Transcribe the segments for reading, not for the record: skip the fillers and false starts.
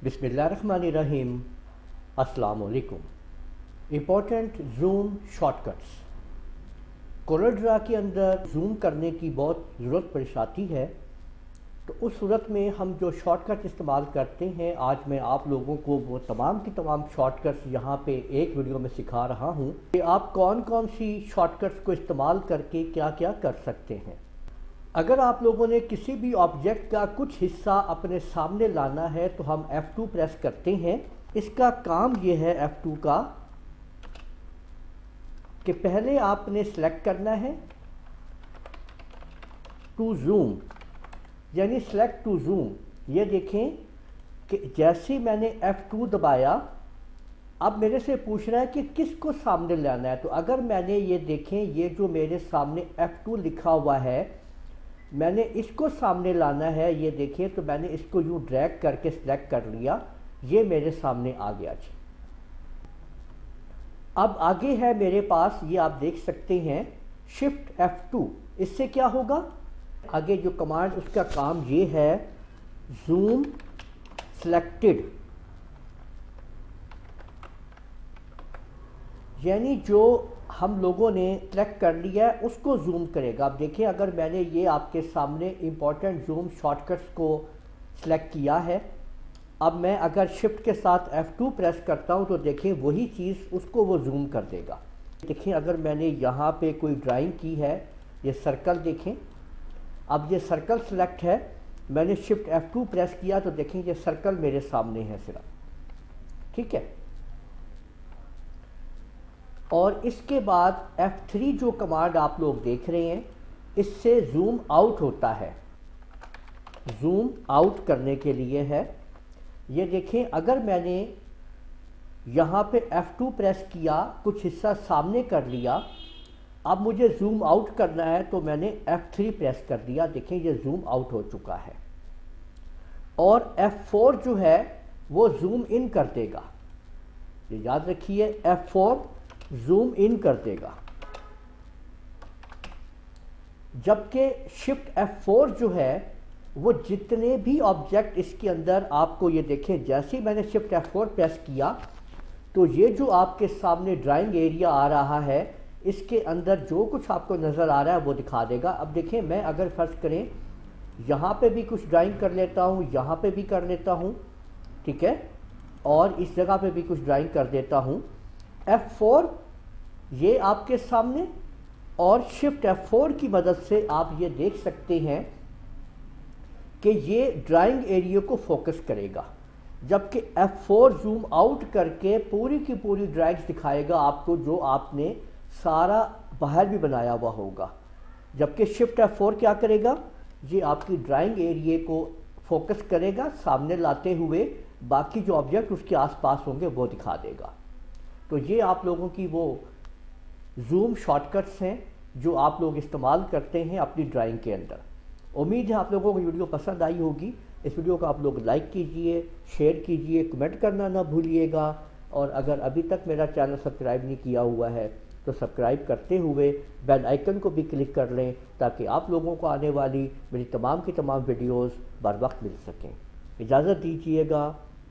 बिस्मिल्लाहिर्रहमानिर्रहीम। अस्सलाम वालेकुम। Important zoom shortcuts. Corel Draw के अंदर ज़ूम करने की बहुत ज़रूरत पेश आती है, तो उस सूरत में हम जो शॉर्टकट इस्तेमाल करते हैं, आज मैं आप लोगों को वो तमाम की तमाम शॉर्टकट्स यहाँ पे एक वीडियो में सिखा रहा हूँ कि आप कौन कौन सी शॉर्टकट्स को इस्तेमाल करके क्या क्या कर सकते हैं। अगर आप लोगों ने किसी भी ऑब्जेक्ट का कुछ हिस्सा अपने सामने लाना है तो हम F2 प्रेस करते हैं। इसका काम ये है F2 का कि पहले आपने सेलेक्ट करना है टू ज़ूम, यानी सेलेक्ट टू ज़ूम। ये देखें कि जैसे मैंने F2 दबाया, अब मेरे से पूछ रहा है कि किसको सामने लाना है। तो अगर मैंने ये देखें, ये जो मेरे सामने F2 लिखा हुआ है, मैंने इसको सामने लाना है, ये देखिए, तो मैंने इसको यूँ ड्रैग करके सिलेक्ट कर लिया, ये मेरे सामने आ गया जी। अब आगे है मेरे पास, ये आप देख सकते हैं, शिफ्ट F2। इससे क्या होगा, आगे जो कमांड उसका काम ये है, ज़ूम सेलेक्टेड, यानी जो हम लोगों ने सेलेक्ट कर लिया है उसको ज़ूम करेगा। अब देखिए, अगर मैंने ये आपके सामने इम्पॉर्टेंट ज़ूम शॉर्टकट्स को सिलेक्ट किया है, अब मैं अगर शिफ्ट के साथ F2 प्रेस करता हूँ तो देखें वही चीज़ उसको वो ज़ूम कर देगा। देखिए, अगर मैंने यहाँ पे कोई ड्राइंग की है, ये सर्कल देखें, अब ये सर्कल सेलेक्ट है, मैंने शिफ्ट F2 प्रेस किया तो देखें ये सर्कल मेरे सामने है सिर्फ, ठीक है। और इसके बाद F3 जो कमांड आप लोग देख रहे हैं, इससे ज़ूम आउट होता है। ज़ूम आउट करने के लिए है, ये देखें, अगर मैंने यहाँ पे F2 प्रेस किया, कुछ हिस्सा सामने कर लिया, अब मुझे ज़ूम आउट करना है तो मैंने F3 प्रेस कर दिया, देखें ये ज़ूम आउट हो चुका है। और F4 जो है वो ज़ूम इन कर देगा, ये याद रखिए, F4 ज़ूम इन कर देगा। जबकि शिफ्ट F4 जो है वो जितने भी ऑब्जेक्ट इसके अंदर, आपको ये देखें, जैसे ही मैंने शिफ्ट F4 प्रेस किया तो ये जो आपके सामने ड्राइंग एरिया आ रहा है, इसके अंदर जो कुछ आपको नज़र आ रहा है वो दिखा देगा। अब देखें, मैं अगर फर्ज करें यहाँ पे भी कुछ ड्राइंग कर लेता हूँ, यहाँ पे भी कर लेता हूँ, ठीक है, और इस जगह पे भी कुछ ड्राइंग कर देता हूँ, F4 ये आपके सामने, और शिफ्ट F4 की मदद से आप ये देख सकते हैं कि ये ड्राइंग एरिया को फोकस करेगा, जबकि F4 ज़ूम आउट करके पूरी की पूरी ड्राइंग्स दिखाएगा आपको, जो आपने सारा बाहर भी बनाया हुआ होगा। जबकि शिफ्ट F4 क्या करेगा, ये आपकी ड्राइंग एरिया को फोकस करेगा, सामने लाते हुए बाकी जो ऑब्जेक्ट उसके आसपास होंगे वो दिखा देगा। तो ये आप लोगों की वो ज़ूम शॉर्टकट्स हैं जो आप लोग इस्तेमाल करते हैं अपनी ड्राइंग के अंदर। उम्मीद है आप लोगों को वीडियो पसंद आई होगी। इस वीडियो को आप लोग लाइक कीजिए, शेयर कीजिए, कमेंट करना ना भूलिएगा, और अगर अभी तक मेरा चैनल सब्सक्राइब नहीं किया हुआ है तो सब्सक्राइब करते हुए बेल आइकन को भी क्लिक कर लें, ताकि आप लोगों को आने वाली मेरी तमाम की तमाम वीडियोज़ बर वक्त मिल सकें। इजाज़त दीजिएगा,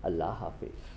अल्लाह हाफिज़।